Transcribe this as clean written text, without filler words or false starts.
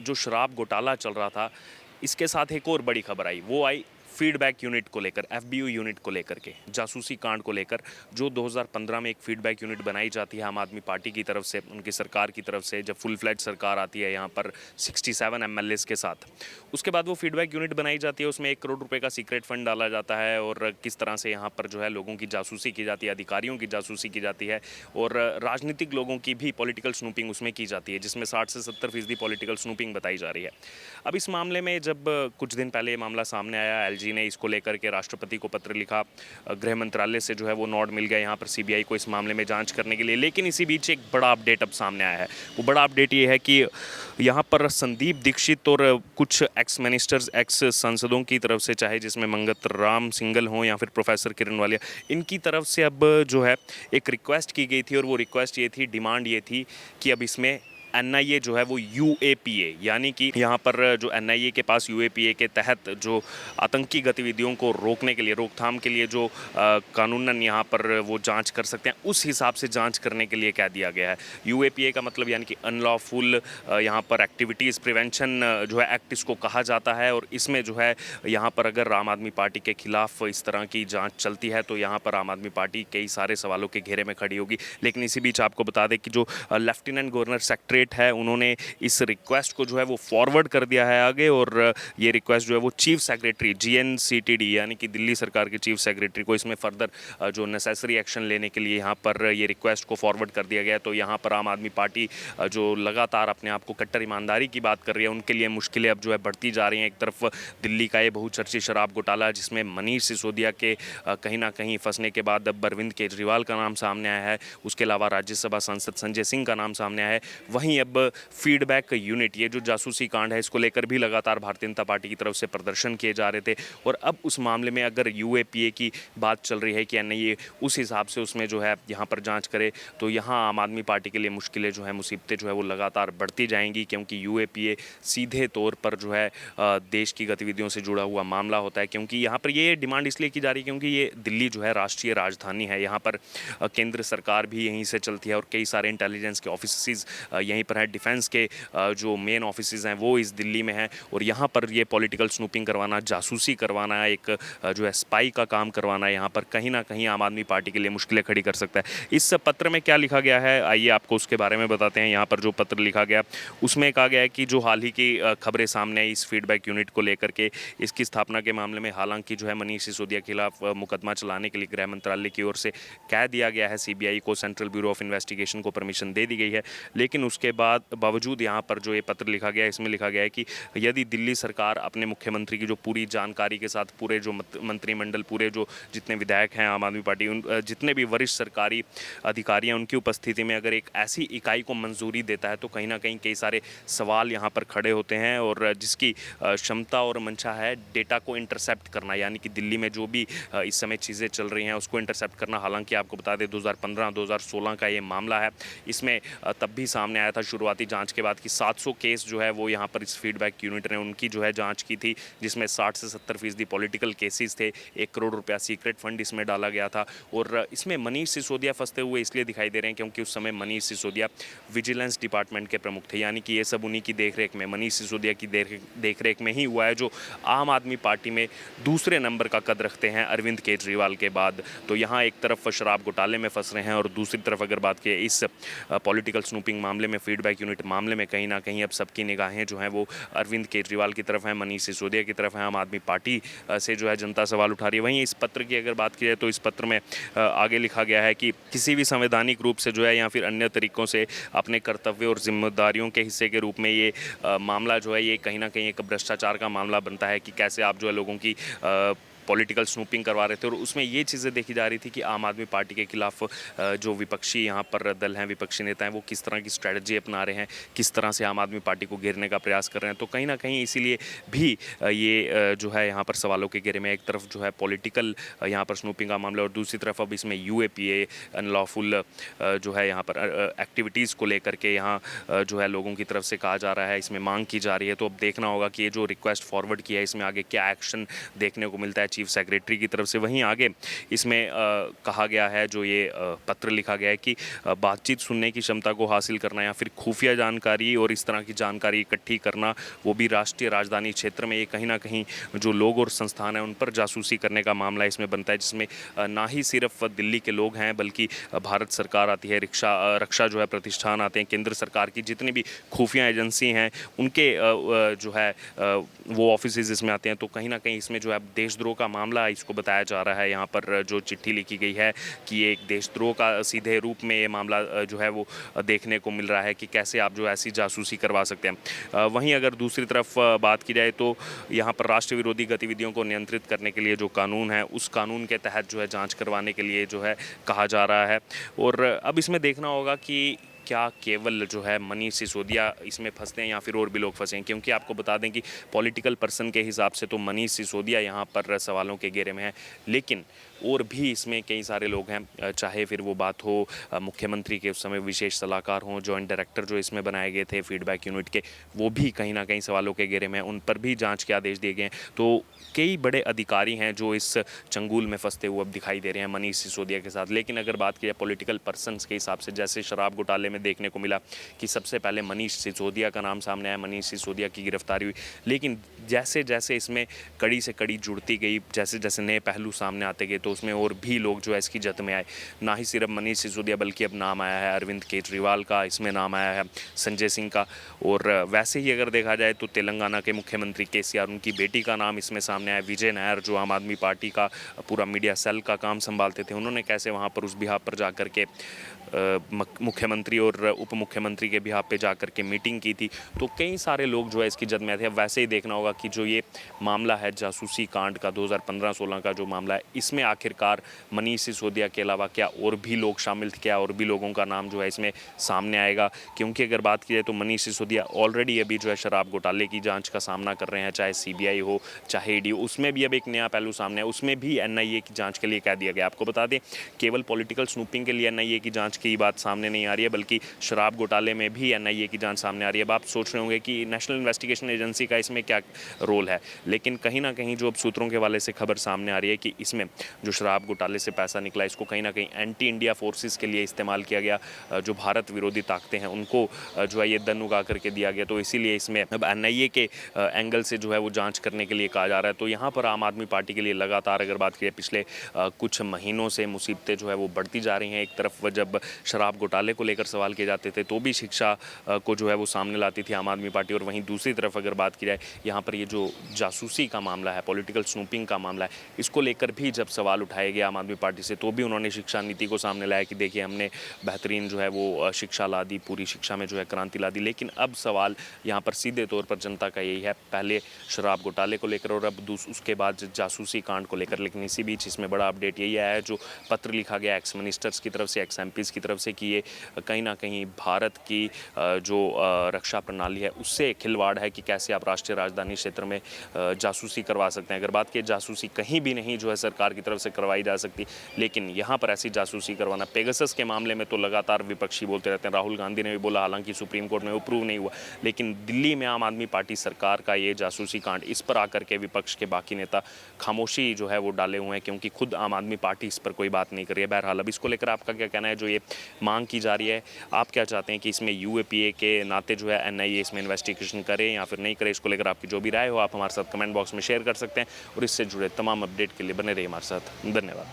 जो शराब घोटाला चल रहा था, इसके साथ एक और बड़ी खबर आई। वो आई फीडबैक यूनिट को लेकर, एफबीयू यूनिट को लेकर के, जासूसी कांड को लेकर, जो 2015 में एक फीडबैक यूनिट बनाई जाती है आम आदमी पार्टी की तरफ से, उनकी सरकार की तरफ से, जब फुल फ्लैज सरकार आती है यहाँ पर 67 एमएलएस के साथ। उसके बाद वो फीडबैक यूनिट बनाई जाती है, उसमें 1 करोड़ रुपए का सीक्रेट फंड डाला जाता है और किस तरह से यहाँ पर जो है लोगों की जासूसी की जाती है, अधिकारियों की जासूसी की जाती है और राजनीतिक लोगों की भी पॉलिटिकल स्नूपिंग उसमें की जाती है, जिसमें 60 से 70% पॉलिटिकल स्नूपिंग बताई जा रही है। अब इस मामले में जब कुछ दिन पहले ये मामला सामने आया, एलजी ने इसको लेकर के राष्ट्रपति को पत्र लिखा, गृह मंत्रालय से जो है वो नोट मिल गया यहाँ पर सीबीआई को इस मामले में जांच करने के लिए। लेकिन इसी बीच एक बड़ा अपडेट अब सामने आया है। वो बड़ा अपडेट ये है कि यहाँ पर संदीप दीक्षित और कुछ एक्स मिनिस्टर्स, एक्स सांसदों की तरफ से, चाहे जिसमें मंगत राम सिंगल हों या फिर प्रोफेसर किरण वालिया, इनकी तरफ से अब जो है एक रिक्वेस्ट की गई थी और वो रिक्वेस्ट ये थी, डिमांड ये थी कि अब इसमें एनआईए जो है वो यूएपीए, यानी कि यहाँ पर जो एनआईए के पास यूएपीए के तहत जो आतंकी गतिविधियों को रोकने के लिए, रोकथाम के लिए जो कानूनन यहाँ पर वो जांच कर सकते हैं, उस हिसाब से जांच करने के लिए कह दिया गया है। यूएपीए का मतलब यानी कि अनलॉफुल यहाँ पर एक्टिविटीज़ प्रिवेंशन जो है एक्ट इसको कहा जाता है। और इसमें जो है यहाँ पर अगर आम आदमी पार्टी के खिलाफ इस तरह की जाँच चलती है तो यहाँ पर आम आदमी पार्टी कई सारे सवालों के घेरे में खड़ी होगी। लेकिन इसी बीच आपको बता दें कि जो लेफ्टिनेंट गवर्नर सेक्रेटरी है, उन्होंने इस रिक्वेस्ट को जो है वो फॉरवर्ड कर दिया है आगे और ये रिक्वेस्ट जो है वो चीफ सेक्रेटरी जीएनसीटीडी यानी कि दिल्ली सरकार के चीफ सेक्रेटरी को इसमें फर्दर जो नेसेसरी एक्शन लेने के लिए यहाँ पर ये रिक्वेस्ट को फॉरवर्ड कर दिया गया। तो यहाँ पर आम आदमी पार्टी जो लगातार अपने आप को कट्टर ईमानदारी की बात कर रही है, उनके लिए मुश्किलें अब जो है बढ़ती जा रही हैं। एक तरफ दिल्ली का ये बहुचर्चित शराब घोटाला, जिसमें मनीष सिसोदिया के कहीं ना कहीं फंसने के बाद अब अरविंद केजरीवाल का नाम सामने आया है, उसके अलावा राज्यसभा सांसद संजय सिंह का नाम सामने आया है। वहीं अब फीडबैक यूनिट, ये जो जासूसी कांड है, इसको लेकर भी लगातार भारतीय जनता पार्टी की तरफ से प्रदर्शन किए जा रहे थे। और अब उस मामले में अगर यूएपीए की बात चल रही है कि एनआईए उस हिसाब से उसमें जो है यहाँ पर जांच करे, तो यहाँ आम आदमी पार्टी के लिए मुश्किलें जो है, मुसीबतें जो है वो लगातार बढ़ती जाएंगी, क्योंकि यूएपीए सीधे तौर पर जो है देश की गतिविधियों से जुड़ा हुआ मामला होता है। क्योंकि यहाँ पर ये डिमांड इसलिए की जा रही है क्योंकि ये दिल्ली जो है राष्ट्रीय राजधानी है, यहाँ पर केंद्र सरकार भी यहीं से चलती है और कई सारे इंटेलिजेंस के ऑफिस यहीं पर है, डिफेंस के जो मेन ऑफिसेज हैं वो इस दिल्ली में हैं। और यहाँ पर ये पॉलिटिकल स्नूपिंग करवाना, जासूसी करवाना, एक जो है स्पाई का काम करवाना, यहाँ पर कहीं ना कहीं आम आदमी पार्टी के लिए मुश्किलें खड़ी कर सकता है। इस पत्र में क्या लिखा गया है, आइए आपको उसके बारे में बताते हैं। यहाँ पर जो पत्र लिखा गया उसमें कहा गया है कि जो हाल ही की खबरें सामने आई इस फीडबैक यूनिट को लेकर के, इसकी स्थापना के मामले में हालांकि जो है मनीष सिसोदिया के खिलाफ मुकदमा चलाने के लिए गृह मंत्रालय की ओर से कह दिया गया है, सीबीआई को, सेंट्रल ब्यूरो ऑफ इन्वेस्टिगेशन को परमिशन दे दी गई है। लेकिन उसके बावजूद यहाँ पर जो ये पत्र लिखा गया है, इसमें लिखा गया है कि यदि दिल्ली सरकार अपने मुख्यमंत्री की जो पूरी जानकारी के साथ, पूरे जो मंत्रिमंडल, पूरे जो जितने विधायक हैं आम आदमी पार्टी, उन जितने भी वरिष्ठ सरकारी अधिकारी हैं, उनकी उपस्थिति में अगर एक ऐसी इकाई को मंजूरी देता है तो कहीं ना कहीं कई सारे सवाल यहाँ पर खड़े होते हैं। और जिसकी क्षमता और मंशा है डेटा को इंटरसेप्ट करना, यानी कि दिल्ली में जो भी इस समय चीज़ें चल रही हैं उसको इंटरसेप्ट करना। हालांकि आपको बता दें 2015-2016 का ये मामला है, इसमें तब भी सामने आया था शुरुआती जांच के बाद कि 700 केस जो है वो यहाँ पर इस फीडबैक यूनिट ने उनकी जो है जांच की थी, जिसमें 60 से 70% पॉलिटिकल केसेस थे। 1 करोड़ रुपया सीक्रेट फंड इसमें डाला गया था। और इसमें मनीष सिसोदिया फंसते हुए इसलिए दिखाई दे रहे हैं क्योंकि उस समय मनीष सिसोदिया विजिलेंस डिपार्टमेंट के प्रमुख थे, यानी कि ये सब उन्हीं की देखरेख में, मनीष सिसोदिया की देखरेख में ही हुआ है, जो आम आदमी पार्टी में दूसरे नंबर का कद रखते हैं अरविंद केजरीवाल के बाद। तो यहाँ एक तरफ शराब घोटाले में फंस रहे हैं और दूसरी तरफ अगर बात की इस पॉलिटिकल स्नूपिंग मामले में, फीडबैक यूनिट मामले में, कहीं ना कहीं अब सबकी निगाहें जो हैं वो अरविंद केजरीवाल की तरफ हैं, मनीष सिसोदिया की तरफ हैं, आम आदमी पार्टी से जो है जनता सवाल उठा रही है। वहीं इस पत्र की अगर बात की जाए तो इस पत्र में आगे लिखा गया है कि किसी भी संवैधानिक रूप से जो है या फिर अन्य तरीकों से अपने कर्तव्यों और जिम्मेदारियों के हिस्से के रूप में ये मामला जो है ये कहीं ना कहीं एक भ्रष्टाचार का मामला बनता है कि कैसे आप जो है लोगों की पॉलिटिकल स्नूपिंग करवा रहे थे। और उसमें ये चीज़ें देखी जा रही थी कि आम आदमी पार्टी के खिलाफ जो विपक्षी यहाँ पर दल हैं, विपक्षी नेता हैं, वो किस तरह की स्ट्रेटजी अपना रहे हैं, किस तरह से आम आदमी पार्टी को घेरने का प्रयास कर रहे हैं। तो कहीं ना कहीं इसीलिए भी ये जो है यहाँ पर सवालों के घेरे में, एक तरफ जो है पॉलिटिकल यहाँ पर स्नूपिंग का मामला और दूसरी तरफ अब इसमें यूएपीए अनलॉफुल जो है यहाँ पर एक्टिविटीज़ को लेकर के यहाँ जो है लोगों की तरफ से कहा जा रहा है, इसमें मांग की जा रही है। तो अब देखना होगा कि ये जो रिक्वेस्ट फॉरवर्ड किया है इसमें आगे क्या एक्शन देखने को मिलता है। चीफ सेक्रेटरी की तरफ से। वहीं आगे इसमें कहा गया है, जो ये पत्र लिखा गया है कि बातचीत सुनने की क्षमता को हासिल करना या फिर खुफिया जानकारी और इस तरह की जानकारी इकट्ठी करना, वो भी राष्ट्रीय राजधानी क्षेत्र में, ये कहीं ना कहीं जो लोग और संस्थान हैं उन पर जासूसी करने का मामला इसमें बनता है, जिसमें ना ही सिर्फ दिल्ली के लोग हैं बल्कि भारत सरकार आती है, रक्षा जो है प्रतिष्ठान आते हैं, केंद्र सरकार की जितनी भी खुफिया एजेंसी हैं उनके जो है वो ऑफिसेज इसमें आते हैं। तो कहीं ना कहीं इसमें जो है देशद्रोह का मामला इसको बताया जा रहा है। यहाँ पर जो चिट्ठी लिखी गई है कि ये एक देशद्रोह का सीधे रूप में ये मामला जो है वो देखने को मिल रहा है कि कैसे आप जो ऐसी जासूसी करवा सकते हैं। वहीं अगर दूसरी तरफ बात की जाए तो यहाँ पर राष्ट्र विरोधी गतिविधियों को नियंत्रित करने के लिए जो कानून है, उस कानून के तहत जो है जांच करवाने के लिए जो है कहा जा रहा है। और अब इसमें देखना होगा कि क्या केवल जो है मनीष सिसोदिया इसमें फंसते हैं या फिर और भी लोग फंसे हैं, क्योंकि आपको बता दें कि पॉलिटिकल पर्सन के हिसाब से तो मनीष सिसोदिया यहाँ पर सवालों के घेरे में है, लेकिन और भी इसमें कई सारे लोग हैं, चाहे फिर वो बात हो मुख्यमंत्री के उस समय विशेष सलाहकार हों, जॉइंट डायरेक्टर जो इसमें बनाए गए थे फीडबैक यूनिट के, वो भी कहीं ना कहीं सवालों के घेरे में, उन पर भी जांच के आदेश दिए गए हैं। तो कई बड़े अधिकारी हैं जो इस चंगुल में फंसते हुए अब दिखाई दे रहे हैं मनीष सिसोदिया के साथ। लेकिन अगर बात की जाए पॉलिटिकल पर्सनस के हिसाब से, जैसे शराब घोटाले में देखने को मिला कि सबसे पहले मनीष सिसोदिया का नाम सामने आया, मनीष सिसोदिया की गिरफ्तारी हुई, लेकिन जैसे जैसे इसमें कड़ी से कड़ी जुड़ती गई, जैसे जैसे नए पहलू सामने आते गए, तो उसमें और भी लोग जो है इसकी जद में आए। ना ही सिर्फ मनीष सिसोदिया बल्कि अब नाम आया है अरविंद केजरीवाल का, इसमें नाम आया है संजय सिंह का, और वैसे ही अगर देखा जाए तो तेलंगाना के मुख्यमंत्री केसीआर, उनकी बेटी का नाम इसमें सामने आया। विजय नायर जो आम आदमी पार्टी का पूरा मीडिया सेल का काम संभालते थे, उन्होंने कैसे वहाँ पर उस बिहाफ पर जाकर के मुख्यमंत्री और उप मुख्यमंत्री के बिहाफ पे जाकर के मीटिंग की थी। तो कई सारे लोग जो है इसकी जद में थे। वैसे ही देखना होगा कि जो ये मामला है जासूसी कांड का 2015-16 का जो मामला है, इसमें आखिरकार मनीष सिसोदिया के अलावा क्या और भी लोग शामिल थे, क्या और भी लोगों का नाम जो है इसमें सामने आएगा। क्योंकि अगर बात की जाए तो मनीष सिसोदिया ऑलरेडी अभी जो है शराब घोटाले की जाँच का सामना कर रहे हैं, चाहे CBI हो चाहे ED हो, उसमें भी अब एक नया पहलू सामने है, उसमें भी NIA की जाँच के लिए कह दिया गया। आपको बता दें केवल पॉलिटिकल स्नूपिंग के लिए NIA की जाँच की बात सामने नहीं आ रही है, बल्कि शराब घोटाले में भी NIA की जांच सामने आ रही है। अब आप सोच रहे होंगे कि नेशनल इन्वेस्टिगेशन एजेंसी का इसमें क्या रोल है, लेकिन कहीं ना कहीं जो अब सूत्रों के हवाले से खबर सामने आ रही है कि इसमें जो शराब घोटाले से पैसा निकला, इसको कहीं ना कहीं एंटी इंडिया फोर्सेस के लिए इस्तेमाल किया गया, जो भारत विरोधी ताकतें हैं उनको जो है ये दन उगा करके दिया गया। तो इसीलिए इसमें अब NIA के एंगल से जो है वो जाँच करने के लिए कहा जा रहा है। तो यहाँ पर आम आदमी पार्टी के लिए लगातार अगर बात करें पिछले कुछ महीनों से मुसीबतें जो है वो बढ़ती जा रही हैं। एक तरफ जब शराब घोटाले को लेकर सवाल किए जाते थे तो भी शिक्षा को जो है वो सामने लाती थी आम आदमी पार्टी, और वहीं दूसरी तरफ अगर बात की जाए यहाँ पर ये जो जासूसी का मामला है, पॉलिटिकल स्नूपिंग का मामला है, इसको लेकर भी जब सवाल उठाए गए आम आदमी पार्टी से, तो भी उन्होंने शिक्षा नीति को सामने लाया कि देखिए हमने बेहतरीन जो है वो शिक्षा ला दी, पूरी शिक्षा में जो है क्रांति ला दी। लेकिन अब सवाल यहाँ पर सीधे तौर पर जनता का यही है, पहले शराब घोटाले को लेकर और अब उसके बाद जासूसी कांड को लेकर। लेकिन इसी बीच इसमें बड़ा अपडेट यही आया है, जो पत्र लिखा गया एक्स मिनिस्टर्स की तरफ से, एक्स MPs की तरफ से, कि ये कहीं ना कहीं भारत की जो रक्षा प्रणाली है उससे खिलवाड़ है कि कैसे आप राष्ट्रीय राजधानी क्षेत्र में जासूसी करवा सकते हैं। अगर बात की जासूसी कहीं भी नहीं जो है सरकार की तरफ से करवाई जा सकती, लेकिन यहाँ पर ऐसी जासूसी करवाना, पेगासस के मामले में तो लगातार विपक्षी बोलते रहते हैं, राहुल गांधी ने भी बोला, हालांकि सुप्रीम कोर्ट में वो प्रूव नहीं हुआ, लेकिन दिल्ली में आम आदमी पार्टी सरकार का ये जासूसी कांड, इस पर आकर के विपक्ष के बाकी नेता खामोशी जो है वो डाले हुए हैं, क्योंकि खुद आम आदमी पार्टी इस पर कोई बात नहीं कर रही है। बहरहाल अब इसको लेकर आपका क्या कहना है, जो ये मांग की जा रही है, आप क्या चाहते हैं कि इसमें UAPA के नाते जो है NIA इसमें इन्वेस्टिगेशन करे या फिर नहीं करे? इसको लेकर आपकी जो भी राय हो आप हमारे साथ कमेंट बॉक्स में शेयर कर सकते हैं, और इससे जुड़े तमाम अपडेट के लिए बने रहिए हमारे साथ। धन्यवाद।